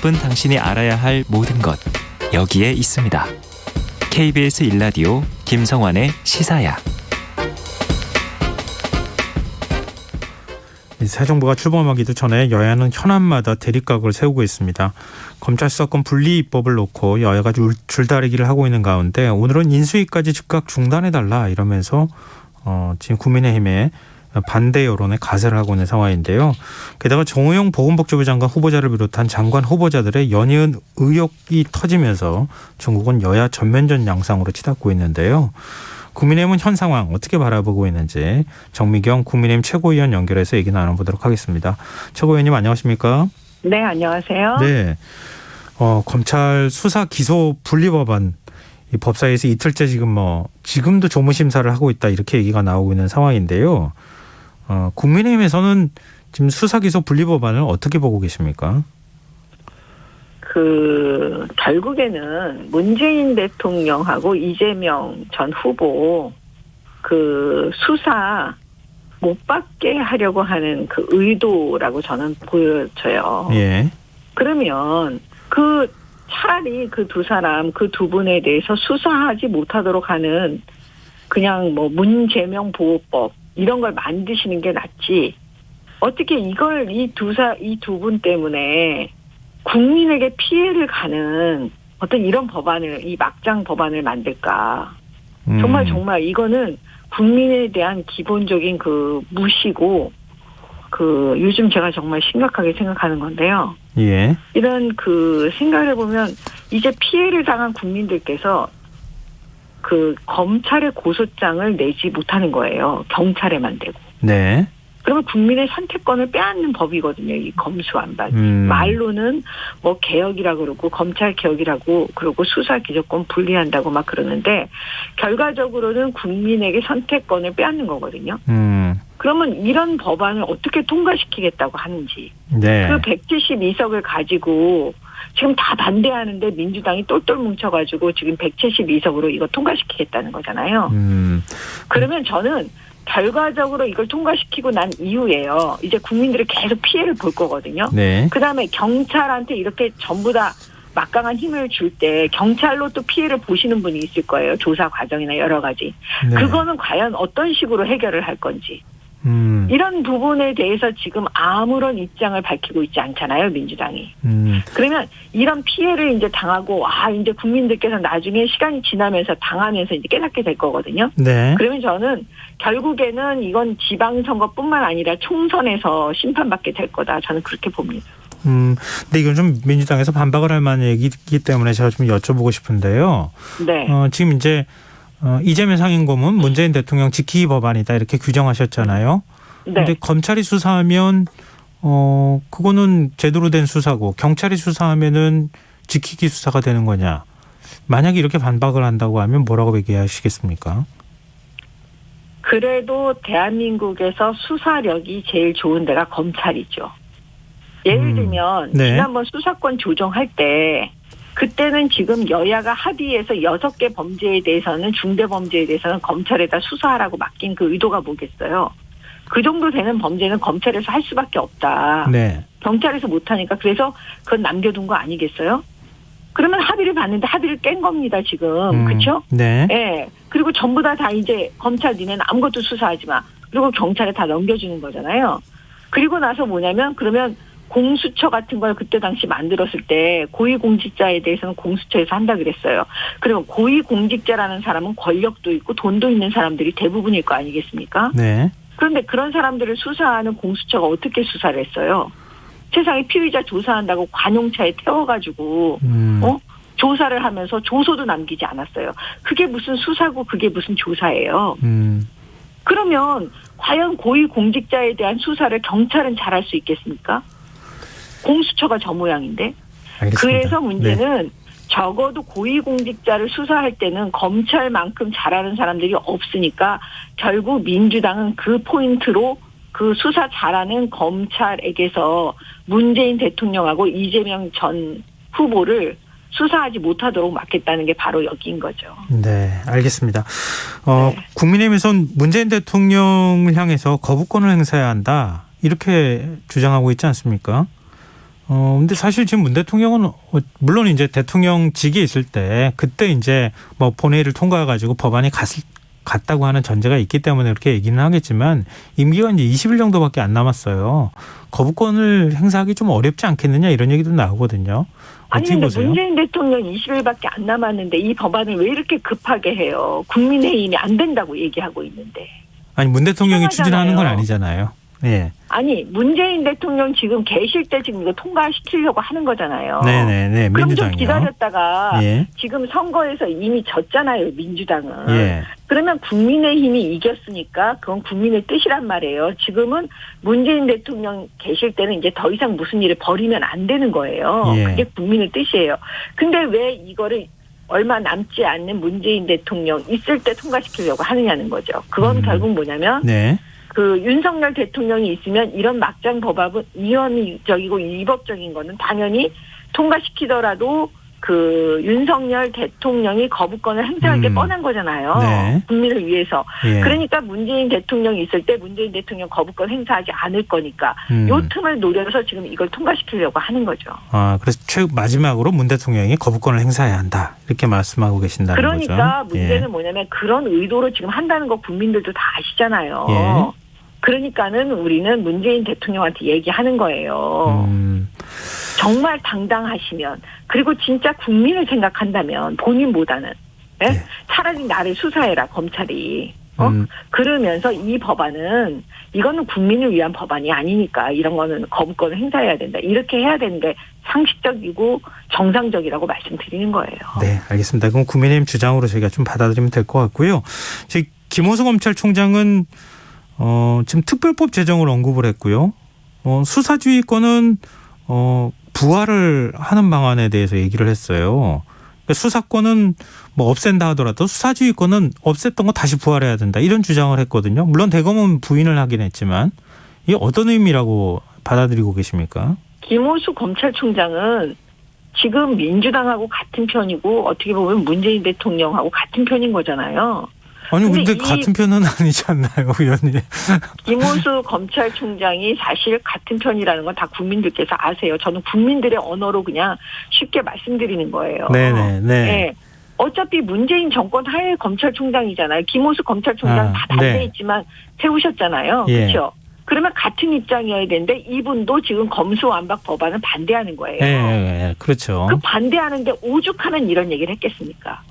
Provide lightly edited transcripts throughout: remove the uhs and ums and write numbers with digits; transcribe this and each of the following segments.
바쁜 당신이 알아야 할 모든 것 여기에 있습니다. KBS 1라디오 김성환의 시사야. 새 정부가 출범하기도 전에 여야는 현안마다 대립각을 세우고 있습니다. 검찰 수사권 분리 입법을 놓고 여야가 줄다리기를 하고 있는 가운데 오늘은 인수위까지 즉각 중단해달라 이러면서 지금 국민의힘에 반대 여론에 가세를 하고 있는 상황인데요. 게다가 정호영 보건복지부 장관 후보자를 비롯한 장관 후보자들의 연이은 의혹이 터지면서 전국은 여야 전면전 양상으로 치닫고 있는데요. 국민의힘은 현 상황 어떻게 바라보고 있는지 정미경 국민의힘 최고위원 연결해서 얘기 나눠보도록 하겠습니다. 최고위원님 안녕하십니까? 네, 안녕하세요. 네, 검찰 수사 기소 분리 법안 이 법사위에서 이틀째 지금도 조무심사를 하고 있다 이렇게 얘기가 나오고 있는 상황인데요. 국민의힘에서는 지금 수사 기소 분리 법안을 어떻게 보고 계십니까? 결국에는 문재인 대통령하고 이재명 전 후보 수사 못 받게 하려고 하는 그 의도라고 저는 보여져요. 예. 그러면 차라리 그 두 사람, 그 두 분에 대해서 수사하지 못하도록 하는 그냥 문재명 보호법 이런 걸 만드시는 게 낫지. 어떻게 이걸 이 두 분 때문에 국민에게 피해를 가는 어떤 이런 법안을, 이 막장 법안을 만들까. 정말 이거는 국민에 대한 기본적인 무시고, 요즘 제가 정말 심각하게 생각하는 건데요. 예. 이런 생각을 해보면, 이제 피해를 당한 국민들께서 검찰의 고소장을 내지 못하는 거예요. 경찰에만 대고. 네. 그러면 국민의 선택권을 빼앗는 법이거든요. 이 검수완박이. 말로는 개혁이라고 그러고 검찰 개혁이라고 그러고 수사 기소권 분리한다고 막 그러는데 결과적으로는 국민에게 선택권을 빼앗는 거거든요. 그러면 이런 법안을 어떻게 통과시키겠다고 하는지. 네. 172석을 가지고 지금 다 반대하는데 민주당이 똘똘 뭉쳐가지고 지금 172석으로 이거 통과시키겠다는 거잖아요. 그러면 저는 결과적으로 이걸 통과시키고 난 이후에요. 이제 국민들이 계속 피해를 볼 거거든요. 네. 그다음에 경찰한테 이렇게 전부 다 막강한 힘을 줄 때 경찰로 또 피해를 보시는 분이 있을 거예요. 조사 과정이나 여러 가지. 네. 그거는 과연 어떤 식으로 해결을 할 건지. 이런 부분에 대해서 지금 아무런 입장을 밝히고 있지 않잖아요, 민주당이. 그러면 이런 피해를 이제 당하고, 이제 국민들께서 나중에 시간이 지나면서 당하면서 이제 깨닫게 될 거거든요. 네. 그러면 저는 결국에는 이건 지방선거뿐만 아니라 총선에서 심판받게 될 거다. 저는 그렇게 봅니다. 근데 이건 좀 민주당에서 반박을 할 만한 얘기이기 때문에 제가 좀 여쭤보고 싶은데요. 네. 지금 이제 이재명 상임고문 문재인 대통령 지키기 법안이다 이렇게 규정하셨잖아요. 그런데 네. 검찰이 수사하면 그거는 제대로 된 수사고 경찰이 수사하면은 지키기 수사가 되는 거냐. 만약에 이렇게 반박을 한다고 하면 뭐라고 얘기하시겠습니까? 그래도 대한민국에서 수사력이 제일 좋은 데가 검찰이죠. 예를 들면 네. 지난번 수사권 조정할 때 그때는 지금 여야가 합의해서 6개 범죄에 대해서는 중대범죄에 대해서는 검찰에다 수사하라고 맡긴 그 의도가 뭐겠어요. 그 정도 되는 범죄는 검찰에서 할 수밖에 없다. 네. 경찰에서 못하니까 그래서 그건 남겨둔 거 아니겠어요? 그러면 합의를 봤는데 합의를 깬 겁니다 지금. 그렇죠? 네. 네. 그리고 전부 다 이제 검찰 니네는 아무것도 수사하지 마. 그리고 경찰에 다 넘겨주는 거잖아요. 그리고 나서 뭐냐면 그러면 공수처 같은 걸 그때 당시 만들었을 때 고위공직자에 대해서는 공수처에서 한다 그랬어요. 그리고 고위공직자라는 사람은 권력도 있고 돈도 있는 사람들이 대부분일 거 아니겠습니까? 네. 그런데 그런 사람들을 수사하는 공수처가 어떻게 수사를 했어요? 세상에 피의자 조사한다고 관용차에 태워가지고 조사를 하면서 조서도 남기지 않았어요. 그게 무슨 수사고 그게 무슨 조사예요. 그러면 과연 고위공직자에 대한 수사를 경찰은 잘할 수 있겠습니까? 공수처가 저 모양인데. 알겠습니다. 그래서 문제는 적어도 고위공직자를 수사할 때는 검찰만큼 잘하는 사람들이 없으니까 결국 민주당은 그 포인트로 그 수사 잘하는 검찰에게서 문재인 대통령하고 이재명 전 후보를 수사하지 못하도록 막겠다는 게 바로 여기인 거죠. 네, 알겠습니다. 네. 국민의힘에선 문재인 대통령을 향해서 거부권을 행사해야 한다 이렇게 주장하고 있지 않습니까? 근데 사실 지금 문 대통령은 물론 이제 대통령직에 있을 때 그때 이제 뭐 본회의를 통과해가지고 법안이 갔다고 하는 전제가 있기 때문에 그렇게 얘기는 하겠지만 임기가 이제 20일 정도밖에 안 남았어요. 거부권을 행사하기 좀 어렵지 않겠느냐 이런 얘기도 나오거든요. 아니 어떻게 근데 보세요? 문재인 대통령 20일밖에 안 남았는데 이 법안을 왜 이렇게 급하게 해요? 국민의힘이 안 된다고 얘기하고 있는데. 아니 문 대통령이 이상하잖아요. 추진하는 건 아니잖아요. 예. 아니 문재인 대통령 지금 계실 때 지금 이거 통과시키려고 하는 거잖아요. 네네네. 그럼 좀 민주당이요. 기다렸다가 예. 지금 선거에서 이미 졌잖아요. 민주당은. 예. 그러면 국민의힘이 이겼으니까 그건 국민의 뜻이란 말이에요. 지금은 문재인 대통령 계실 때는 이제 더 이상 무슨 일을 벌이면 안 되는 거예요. 예. 그게 국민의 뜻이에요. 근데 왜 이거를 얼마 남지 않는 문재인 대통령 있을 때 통과시키려고 하느냐는 거죠. 그건 결국 뭐냐면 네. 그 윤석열 대통령이 있으면 이런 막장 법안은 위헌적이고 위법적인 거는 당연히 통과시키더라도 그 윤석열 대통령이 거부권을 행사할 게 뻔한 거잖아요. 네. 국민을 위해서. 예. 그러니까 문재인 대통령이 있을 때 문재인 대통령 거부권 행사하지 않을 거니까 요 틈을 노려서 지금 이걸 통과시키려고 하는 거죠. 아, 그래서 마지막으로 문 대통령이 거부권을 행사해야 한다. 이렇게 말씀하고 계신다는 그러니까 거죠. 문제는 예. 뭐냐면 그런 의도로 지금 한다는 거 국민들도 다 아시잖아요. 예. 그러니까는 우리는 문재인 대통령한테 얘기하는 거예요. 정말 당당하시면 그리고 진짜 국민을 생각한다면 본인보다는 예? 네. 차라리 나를 수사해라 검찰이. 그러면서 이 법안은 이거는 국민을 위한 법안이 아니니까 이런 거는 거부권을 행사해야 된다. 이렇게 해야 되는 게 상식적이고 정상적이라고 말씀드리는 거예요. 네, 알겠습니다. 그럼 국민의힘 주장으로 저희가 좀 받아들이면 될 것 같고요. 지금 김호수 검찰총장은 지금 특별법 제정을 언급을 했고요. 수사지휘권은 부활을 하는 방안에 대해서 얘기를 했어요. 그러니까 수사권은 뭐 없앤다 하더라도 수사지휘권은 없앴던 거 다시 부활해야 된다. 이런 주장을 했거든요. 물론 대검은 부인을 하긴 했지만 이게 어떤 의미라고 받아들이고 계십니까? 김호수 검찰총장은 지금 민주당하고 같은 편이고 어떻게 보면 문재인 대통령하고 같은 편인 거잖아요. 아니 근데 이 같은 편은 아니지 않나요, 의원님? 김호수 검찰총장이 사실 같은 편이라는 건 다 국민들께서 아세요. 저는 국민들의 언어로 그냥 쉽게 말씀드리는 거예요. 네네. 네. 어차피 문재인 정권 하에 검찰총장이잖아요. 김호수 검찰총장 다 반대했지만 세우셨잖아요. 예. 그렇죠? 그러면 같은 입장이어야 되는데 이분도 지금 검수완박 법안을 반대하는 거예요. 예, 그렇죠. 그 반대하는데 오죽하면 이런 얘기를 했겠습니까?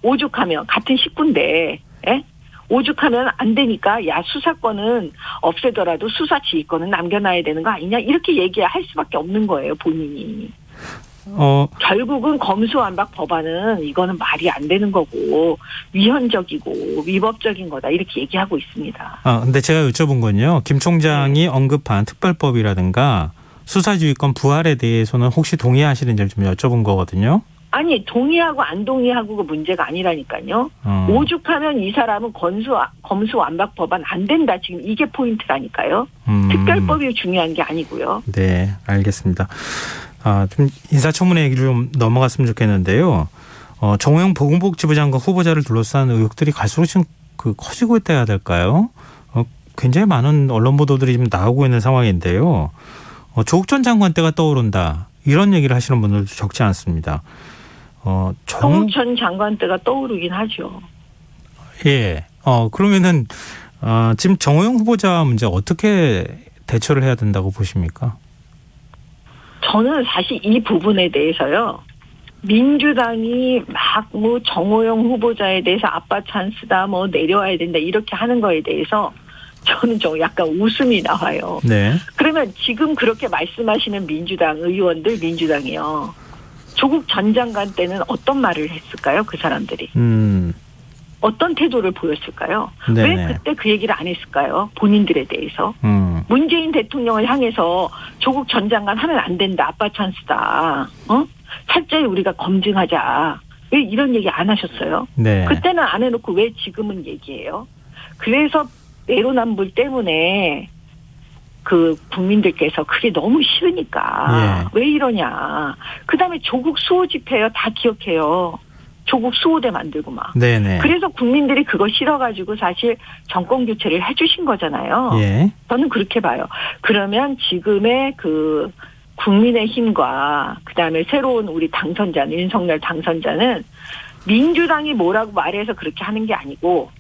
오죽하면 같은 식구인데 예? 오죽하면 안 되니까 야 수사권은 없애더라도 수사 지휘권은 남겨놔야 되는 거 아니냐 이렇게 얘기할 수밖에 없는 거예요 본인이. 결국은 검수완박 법안은 이거는 말이 안 되는 거고 위헌적이고 위법적인 거다 이렇게 얘기하고 있습니다. 근데 제가 여쭤본 건요. 김 총장이 언급한 특별법이라든가 수사지휘권 부활에 대해서는 혹시 동의하시는지 좀 여쭤본 거거든요. 아니 동의하고 안 동의하고가 문제가 아니라니까요. 오죽하면 이 사람은 검수완박 법안 안 된다. 지금 이게 포인트라니까요. 특별법이 중요한 게 아니고요. 네, 알겠습니다. 좀 인사청문회 얘기를 좀 넘어갔으면 좋겠는데요. 정호영 보건복지부 장관 후보자를 둘러싼 의혹들이 갈수록 지금 커지고 있다 해야 될까요? 굉장히 많은 언론 보도들이 지금 나오고 있는 상황인데요. 조국 전 장관 때가 떠오른다. 이런 얘기를 하시는 분들도 적지 않습니다. 조국 전 장관 때가 떠오르긴 하죠. 예. 그러면은 지금 정호영 후보자 문제 어떻게 대처를 해야 된다고 보십니까? 저는 사실 이 부분에 대해서요. 민주당이 막 뭐 정호영 후보자에 대해서 아빠 찬스다 뭐 내려와야 된다 이렇게 하는 거에 대해서 저는 좀 약간 웃음이 나와요. 네. 그러면 지금 그렇게 말씀하시는 민주당 의원들 민주당이요. 조국 전 장관 때는 어떤 말을 했을까요? 그 사람들이. 어떤 태도를 보였을까요? 네네. 왜 그때 그 얘기를 안 했을까요? 본인들에 대해서. 문재인 대통령을 향해서 조국 전 장관 하면 안 된다. 아빠 찬스다. 철저히 우리가 검증하자. 왜 이런 얘기 안 하셨어요? 네. 그때는 안 해놓고 왜 지금은 얘기해요? 그래서 내로남불 때문에 그 국민들께서 그게 너무 싫으니까 왜 이러냐. 그다음에 조국 수호 집회요. 다 기억해요. 조국 수호대 만들고 막. 네네. 그래서 국민들이 그거 싫어가지고 사실 정권 교체를 해주신 거잖아요. 예. 저는 그렇게 봐요. 그러면 지금의 그 국민의힘과 그다음에 새로운 우리 당선자는 윤석열 당선자는 민주당이 뭐라고 말해서 그렇게 하는 게 아니고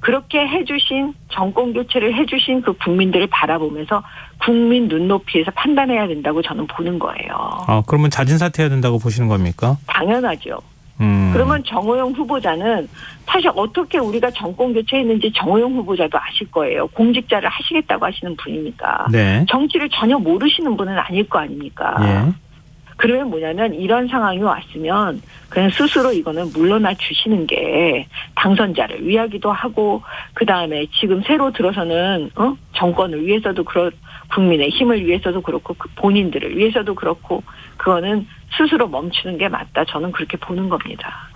그렇게 해주신 정권 교체를 해주신 그 국민들을 바라보면서 국민 눈높이에서 판단해야 된다고 저는 보는 거예요. 그러면 자진 사퇴해야 된다고 보시는 겁니까? 당연하죠. 그러면 정호영 후보자는 사실 어떻게 우리가 정권 교체했는지 정호영 후보자도 아실 거예요. 공직자를 하시겠다고 하시는 분이니까. 네. 정치를 전혀 모르시는 분은 아닐 거 아닙니까? 예. 그러면 뭐냐면 이런 상황이 왔으면 그냥 스스로 이거는 물러나 주시는 게 당선자를 위하기도 하고 그다음에 지금 새로 들어서는 정권을 위해서도 국민의 힘을 위해서도 그렇고 본인들을 위해서도 그렇고 그거는 스스로 멈추는 게 맞다. 저는 그렇게 보는 겁니다.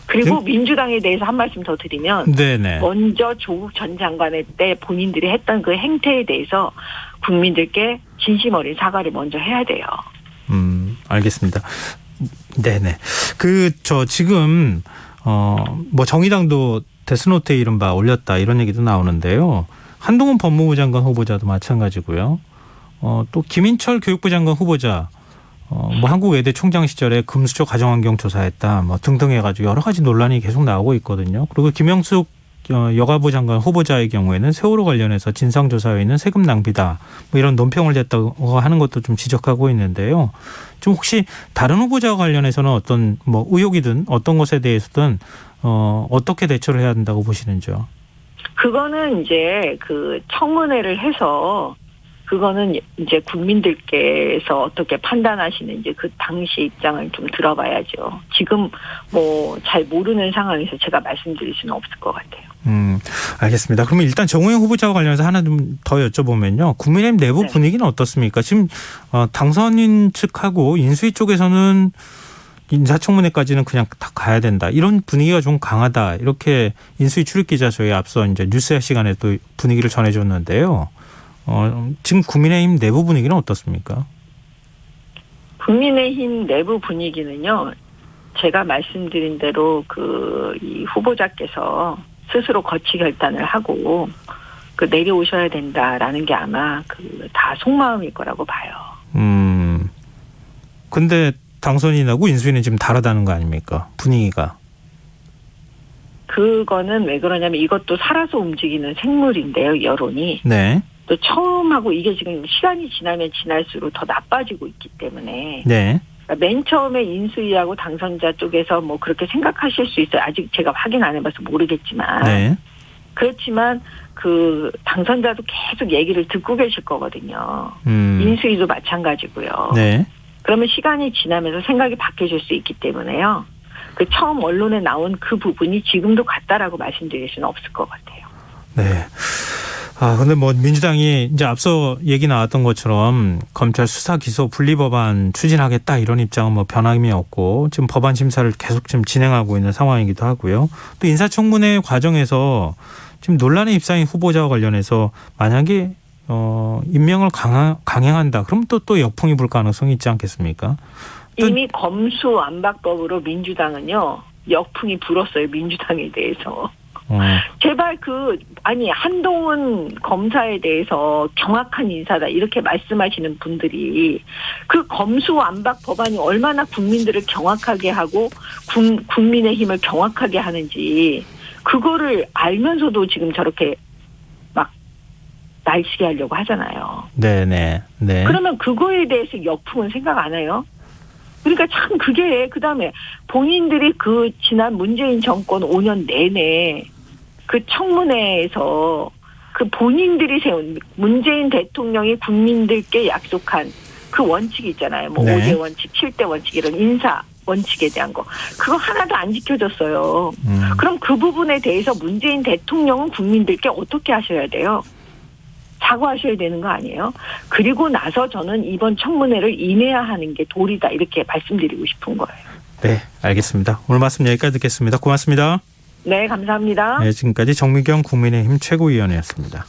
그리고 민주당에 대해서 한 말씀 더 드리면 네네. 먼저 조국 전 장관의 때 본인들이 했던 그 행태에 대해서 국민들께 진심 어린 사과를 먼저 해야 돼요. 알겠습니다. 네네. 지금, 정의당도 데스노트에 이른바 올렸다 이런 얘기도 나오는데요. 한동훈 법무부 장관 후보자도 마찬가지고요. 또 김인철 교육부 장관 후보자, 한국외대 총장 시절에 금수저 가정환경 조사했다, 등등 해가지고 여러 가지 논란이 계속 나오고 있거든요. 그리고 김영숙 여가부 장관 후보자의 경우에는 세월호 관련해서 진상조사에는 세금 낭비다 이런 논평을 냈다고 하는 것도 좀 지적하고 있는데요. 좀 혹시 다른 후보자와 관련해서는 어떤 의혹이든 어떤 것에 대해서든 어떻게 대처를 해야 된다고 보시는지요? 그거는 이제 그 청문회를 해서 그거는 이제 국민들께서 어떻게 판단하시는지 그 당시 입장을 좀 들어봐야죠. 지금 잘 모르는 상황에서 제가 말씀드릴 수는 없을 것 같아요. 알겠습니다. 그러면 일단 정호영 후보자와 관련해서 하나 좀 더 여쭤보면요. 국민의힘 내부 네. 분위기는 어떻습니까? 지금 당선인 측하고 인수위 쪽에서는 인사청문회까지는 그냥 다 가야 된다. 이런 분위기가 좀 강하다. 이렇게 인수위 출입기자 저희 앞서 이제 뉴스 시간에 또 분위기를 전해줬는데요. 지금 국민의힘 내부 분위기는 어떻습니까? 국민의힘 내부 분위기는요. 제가 말씀드린 대로 이 후보자께서 스스로 거치 결단을 하고 내려오셔야 된다라는 게 아마 다 속마음일 거라고 봐요. 근데 당선인하고 인수위는 지금 다르다는 거 아닙니까? 분위기가. 그거는 왜 그러냐면 이것도 살아서 움직이는 생물인데요. 여론이. 네. 또 처음하고 이게 지금 시간이 지나면 지날수록 더 나빠지고 있기 때문에. 네. 맨 처음에 인수위하고 당선자 쪽에서 그렇게 생각하실 수 있어요. 아직 제가 확인 안 해봐서 모르겠지만. 네. 그렇지만 당선자도 계속 얘기를 듣고 계실 거거든요. 인수위도 마찬가지고요. 네. 그러면 시간이 지나면서 생각이 바뀌어질 수 있기 때문에요. 처음 언론에 나온 그 부분이 지금도 같다라고 말씀드릴 수는 없을 것 같아요. 네. 근데 민주당이 이제 앞서 얘기 나왔던 것처럼 검찰 수사 기소 분리 법안 추진하겠다 이런 입장은 변함이 없고 지금 법안 심사를 계속 지금 진행하고 있는 상황이기도 하고요. 또 인사청문회 과정에서 지금 논란의 입장인 후보자와 관련해서 만약에 임명을 강행한다. 그럼 또 역풍이 불 가능성이 있지 않겠습니까? 이미 검수완박법으로 민주당은요. 역풍이 불었어요. 민주당에 대해서. 제발 한동훈 검사에 대해서 경악한 인사다 이렇게 말씀하시는 분들이 그 검수완박 법안이 얼마나 국민들을 경악하게 하고 국민의 힘을 경악하게 하는지 그거를 알면서도 지금 저렇게 날치게 하려고 하잖아요. 네네. 네. 그러면 그거에 대해서 역풍은 생각 안 해요? 그러니까 참 그다음에 본인들이 지난 문재인 정권 5년 내내 청문회에서 본인들이 세운 문재인 대통령이 국민들께 약속한 그 원칙이 있잖아요. 네. 5대 원칙, 7대 원칙 이런 인사 원칙에 대한 거. 그거 하나도 안 지켜졌어요. 그럼 그 부분에 대해서 문재인 대통령은 국민들께 어떻게 하셔야 돼요? 사과하셔야 되는 거 아니에요? 그리고 나서 저는 이번 청문회를 임해야 하는 게 도리다 이렇게 말씀드리고 싶은 거예요. 네, 알겠습니다. 오늘 말씀 여기까지 듣겠습니다. 고맙습니다. 네, 감사합니다. 네, 지금까지 정미경 국민의힘 최고위원이었습니다.